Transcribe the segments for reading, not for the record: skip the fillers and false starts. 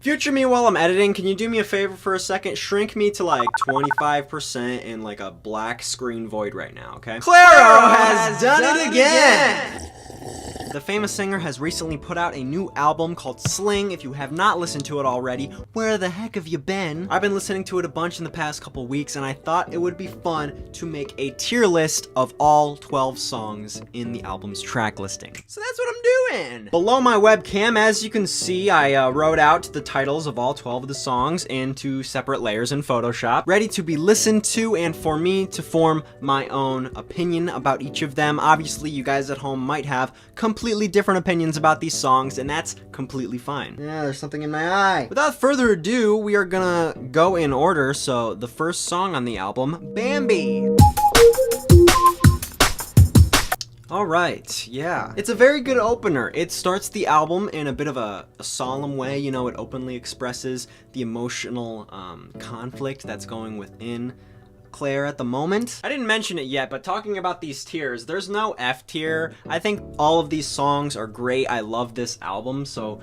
Future me while I'm editing, can you do me a favor for a second? Shrink me to like 25% in like a black screen void right now, okay? Clairo has done it again! The famous singer has recently put out a new album called Sling. If you have not listened to it already, where the heck have you been? I've been listening to it a bunch in the past couple weeks, and I thought it would be fun to make a tier list of all 12 songs in the album's track listing. So that's what I'm doing! Below my webcam, as you can see, I wrote out the titles of all 12 of the songs into separate layers in Photoshop, ready to be listened to and for me to form my own opinion about each of them. Obviously, you guys at home might have completely different opinions about these songs, and that's completely fine. Yeah, there's something in my eye. Without further ado, we are gonna go in order. So the first song on the album, Bambi. Alright, yeah. It's a very good opener. It starts the album in a bit of a solemn way. You know, it openly expresses the emotional conflict that's going within Claire at the moment. I didn't mention it yet, but talking about these tiers, there's no F tier. I think all of these songs are great. I love this album, so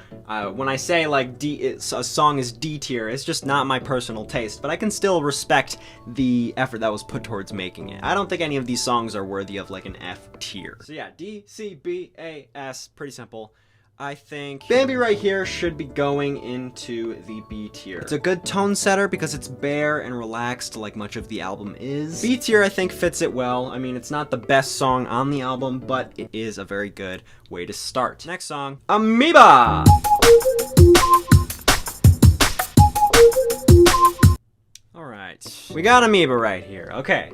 when I say like a song is D tier, it's just not my personal taste, but I can still respect the effort that was put towards making it. I don't think any of these songs are worthy of like an F tier. So yeah, D, C, B, A, S, pretty simple. I think Bambi right here should be going into the B tier. It's a good tone setter because it's bare and relaxed like much of the album is. B tier I think fits it well. I mean, it's not the best song on the album, but it is a very good way to start. Next song, AMOEBA! Alright, we got AMOEBA right here. Okay,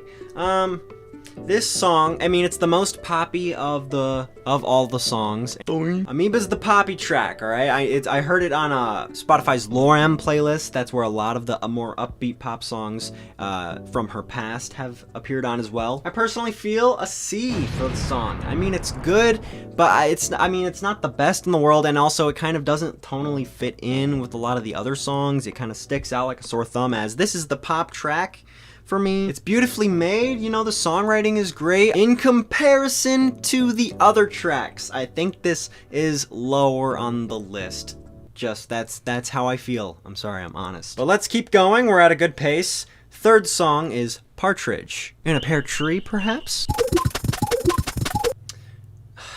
this song, I mean, it's the most poppy of all the songs. AMOEBA's the poppy track, all right? I heard it on Spotify's Lorem playlist. That's where a lot of the more upbeat pop songs from her past have appeared on as well. I personally feel a C for the song. I mean, it's good, but it's not the best in the world, and also it kind of doesn't tonally fit in with a lot of the other songs. It kind of sticks out like a sore thumb, as this is the pop track. For me, it's beautifully made, you know, the songwriting is great. In comparison to the other tracks, I think this is lower on the list. Just, that's how I feel. I'm sorry, I'm honest. But let's keep going, we're at a good pace. Third song is Partridge. In a pear tree, perhaps?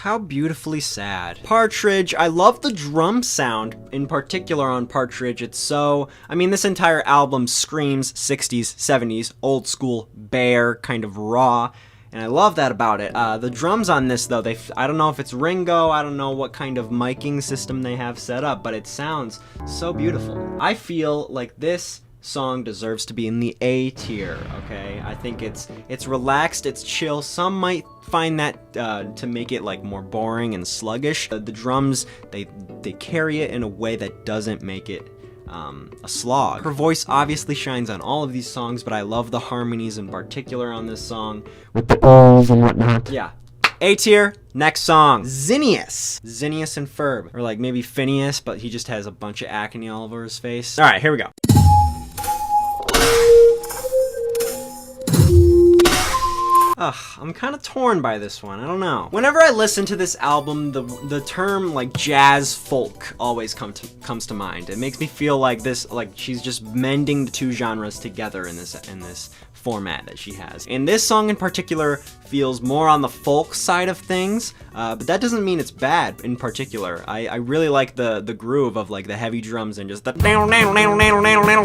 How beautifully sad. Partridge, I love the drum sound, in particular on Partridge. It's so, I mean, this entire album screams 60s, 70s, old school, bare, kind of raw, and I love that about it. The drums on this, though, I don't know if it's Ringo, I don't know what kind of miking system they have set up, but it sounds so beautiful. I feel like this song deserves to be in the A tier, okay? I think it's relaxed, it's chill. Some might find that to make it like more boring and sluggish. The drums, they carry it in a way that doesn't make it a slog. Her voice obviously shines on all of these songs, but I love the harmonies in particular on this song. With the balls and whatnot. Yeah. A tier, next song, ZINNEAS. ZINNEAS and Ferb. Or like maybe Phineas, but he just has a bunch of acne all over his face. Alright, here we go. Ugh, I'm kind of torn by this one, I don't know. Whenever I listen to this album, the term like jazz folk always comes to mind. It makes me feel like she's just mending the two genres together in this format that she has. And this song in particular feels more on the folk side of things, but that doesn't mean it's bad in particular. I really like the groove of like the heavy drums and just the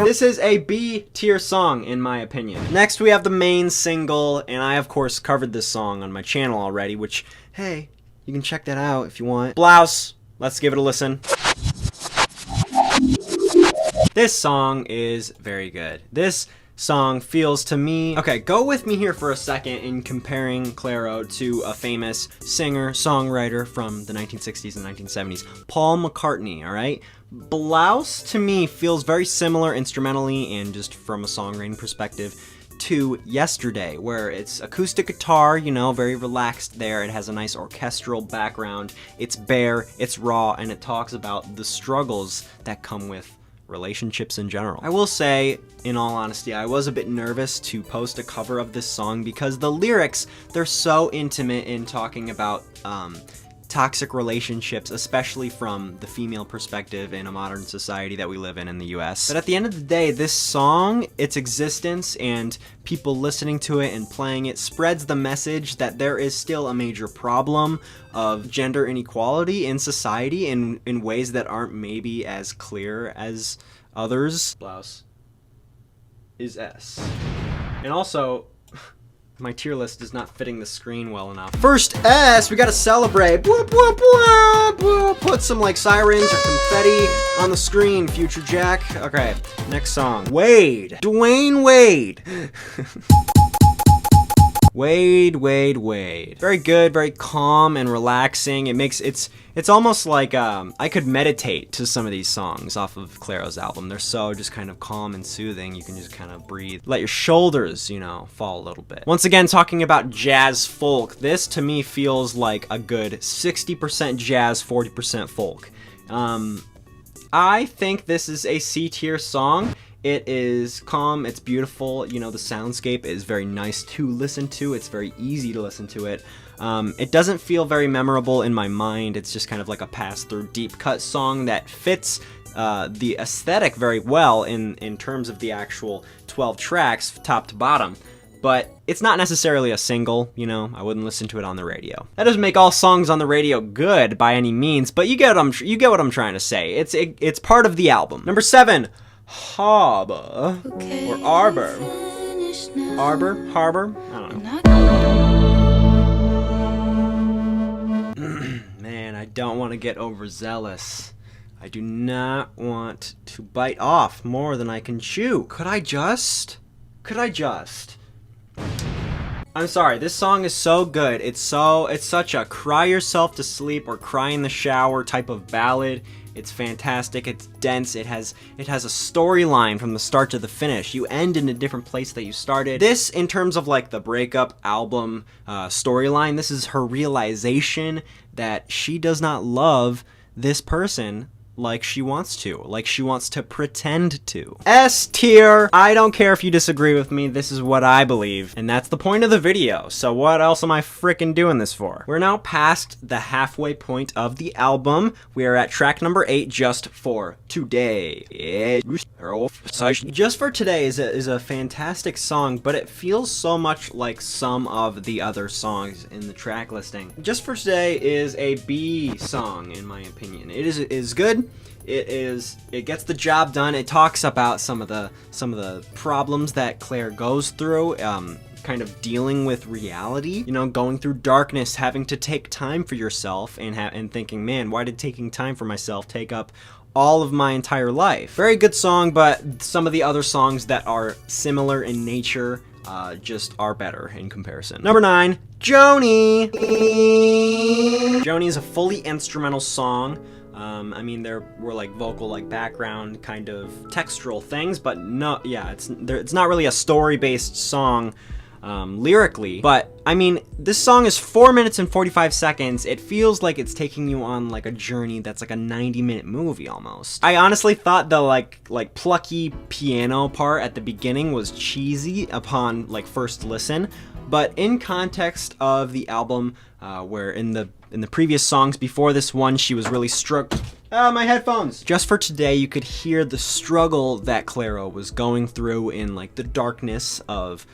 This is a B tier song in my opinion. Next we have the main single, and I of course covered this song on my channel already, which, hey, you can check that out if you want. Blouse, let's give it a listen. This song is very good. This song feels to me, okay, go with me here for a second in comparing Clairo to a famous singer songwriter from the 1960s and 1970s, Paul McCartney. All right, Blouse to me feels very similar instrumentally and just from a songwriting perspective to Yesterday, where it's acoustic guitar, you know, very relaxed there. It has a nice orchestral background, it's bare, it's raw, and it talks about the struggles that come with relationships in general. I will say, in all honesty, I was a bit nervous to post a cover of this song because the lyrics, they're so intimate in talking about toxic relationships, especially from the female perspective in a modern society that we live in the US. But at the end of the day, this song, its existence and people listening to it and playing it spreads the message that there is still a major problem of gender inequality in society in ways that aren't maybe as clear as others. Blouse is S. And also, my tier list is not fitting the screen well enough. First S, we gotta celebrate. Boop, boop, boop, boop. Put some like sirens or confetti on the screen, future Jack. Okay, next song. Wade. Dwayne Wade. Wade. Very good, very calm and relaxing. It's almost like I could meditate to some of these songs off of Clairo's album. They're so just kind of calm and soothing. You can just kind of breathe. Let your shoulders, you know, fall a little bit. Once again, talking about jazz folk, this to me feels like a good 60% jazz, 40% folk. I think this is a C tier song. It is calm, it's beautiful, you know, the soundscape is very nice to listen to, it's very easy to listen to it. It doesn't feel very memorable in my mind, it's just kind of like a pass-through deep cut song that fits the aesthetic very well in terms of the actual 12 tracks, top to bottom. But it's not necessarily a single, you know, I wouldn't listen to it on the radio. That doesn't make all songs on the radio good by any means, but you get what I'm trying to say. It's part of the album. Number 7. Harbor or Arbor. Harbor? I don't know. Man, I don't want to get overzealous. I do not want to bite off more than I can chew. Could I just? I'm sorry, this song is so good. It's such a cry yourself to sleep or cry in the shower type of ballad. It's fantastic, it's dense, it has a storyline from the start to the finish. You end in a different place that you started. This, in terms of like the breakup album storyline, this is her realization that she does not love this person like she wants to pretend to. S tier. I don't care if you disagree with me, this is what I believe, and that's the point of the video, so what else am I frickin' doing this for? We're now past the halfway point of the album. We are at track number 8, Just for Today. Just for Today is a fantastic song, but it feels so much like some of the other songs in the track listing. Just for Today is a B song, in my opinion. It is good. It gets the job done. It talks about some of the problems that Claire goes through, kind of dealing with reality, you know, going through darkness, having to take time for yourself, and thinking, man, why did taking time for myself take up all of my entire life? Very good song, but some of the other songs that are similar in nature just are better in comparison. Number 9, JOANIE. JOANIE is a fully instrumental song. I mean, there were like vocal, like background kind of textural things, but no, yeah, it's not really a story-based song lyrically. But I mean, this song is 4 minutes and 45 seconds. It feels like it's taking you on like a journey that's like a 90-minute movie almost. I honestly thought the like plucky piano part at the beginning was cheesy upon like first listen, but in context of the album, where in the previous songs before this one, she was really my headphones! Just for Today, you could hear the struggle that Clairo was going through in like the darkness of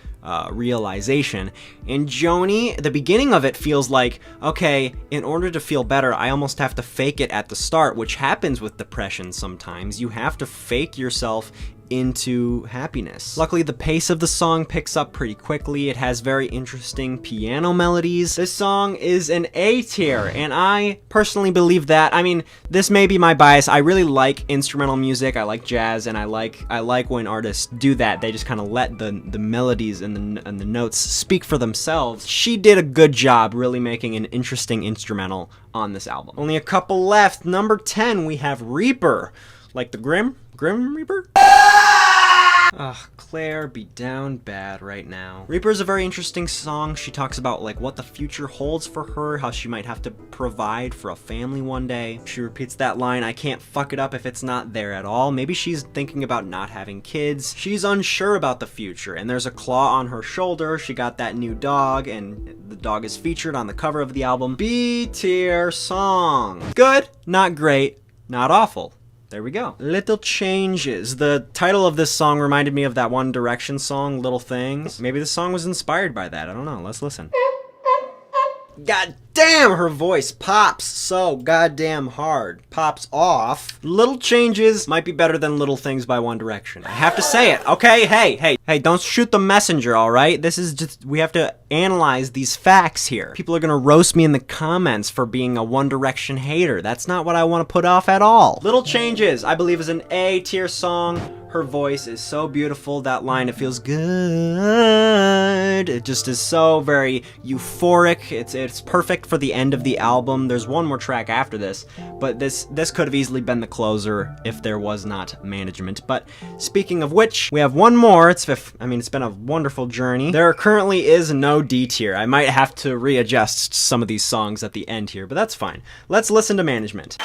realization. And JOANIE, the beginning of it feels like, okay, in order to feel better, I almost have to fake it at the start, which happens with depression sometimes. You have to fake yourself into happiness. Luckily, the pace of the song picks up pretty quickly. It has very interesting piano melodies. This song is an A tier, and I personally believe that. I mean, this may be my bias. I really like instrumental music. I like jazz, and I like when artists do that. They just kind of let the melodies and the notes speak for themselves. She did a good job really making an interesting instrumental on this album. Only a couple left. Number 10, we have Reaper. Like the Grim Reaper? Ugh, Claire be down bad right now. Reaper is a very interesting song. She talks about like what the future holds for her, how she might have to provide for a family one day. She repeats that line, I can't fuck it up if it's not there at all. Maybe she's thinking about not having kids. She's unsure about the future, and there's a claw on her shoulder. She got that new dog, and the dog is featured on the cover of the album. B tier song. Good, not great, not awful. There we go. Little Changes. The title of this song reminded me of that One Direction song, Little Things. Maybe the song was inspired by that. I don't know. Let's listen. God damn, her voice pops so goddamn hard. Pops off. Little Changes might be better than Little Things by One Direction. I have to say it, okay? Hey, don't shoot the messenger, alright? This is just, we have to analyze these facts here. People are gonna roast me in the comments for being a One Direction hater. That's not what I want to put off at all. Little Changes, I believe, is an A tier song. Her voice is so beautiful. That line, it feels good. It just is so very euphoric. It's perfect for the end of the album. There's one more track after this, but this could have easily been the closer if there was not management. But speaking of which, we have one more. It's been a wonderful journey. There currently is no D tier. I might have to readjust some of these songs at the end here, but that's fine. Let's listen to Management.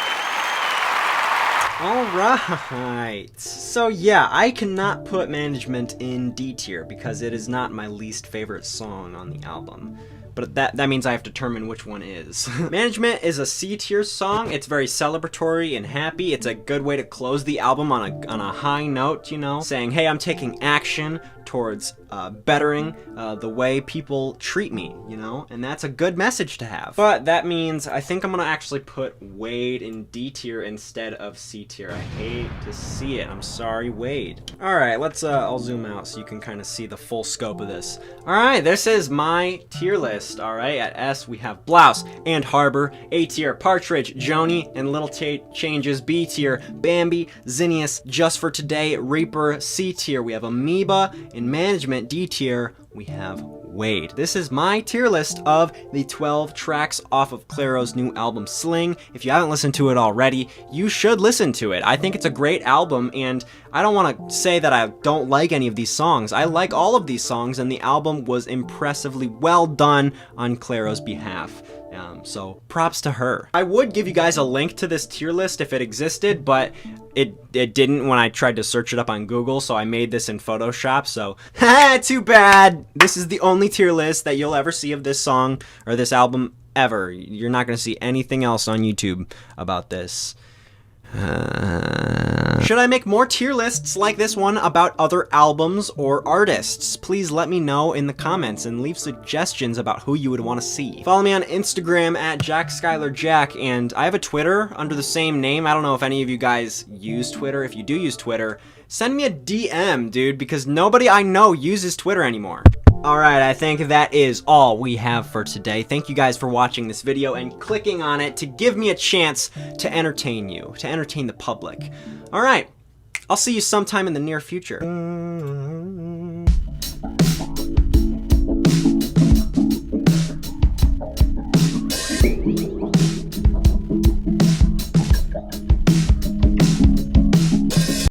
Alright, so yeah, I cannot put Management in D tier because it is not my least favorite song on the album. But that means I have to determine which one is. Management is a C tier song. It's very celebratory and happy. It's a good way to close the album on a high note, you know, saying, hey, I'm taking action towards bettering the way people treat me, you know, and that's a good message to have. But that means I think I'm gonna actually put Wade in D tier instead of C tier. I hate to see it. I'm sorry, Wade. All right, let's I'll zoom out so you can kind of see the full scope of this. All right, this is my tier list. All right, at S we have Blouse and Harbor. A tier, Partridge, Joanie, and Little Changes. B tier, Bambi, ZINNEAS, Just for Today, Reaper. C tier, we have AMOEBA. In Management, D tier, we have Wade. This is my tier list of the 12 tracks off of Clairo's new album Sling. If you haven't listened to it already, you should listen to it. I think it's a great album, and I don't want to say that I don't like any of these songs. I like all of these songs, and the album was impressively well done on Clairo's behalf. So props to her. I would give you guys a link to this tier list if it existed, but it didn't when I tried to search it up on Google, so I made this in Photoshop, so too bad. This is the only tier list that you'll ever see of this song or this album ever. You're not going to see anything else on YouTube about this. Should I make more tier lists like this one about other albums or artists? Please let me know in the comments and leave suggestions about who you would want to see. Follow me on Instagram at JackSkylarJack, and I have a Twitter under the same name. I don't know if any of you guys use Twitter. If you do use Twitter, send me a DM, dude, because nobody I know uses Twitter anymore. Alright, I think that is all we have for today. Thank you guys for watching this video and clicking on it to give me a chance to entertain you, to entertain the public. Alright, I'll see you sometime in the near future.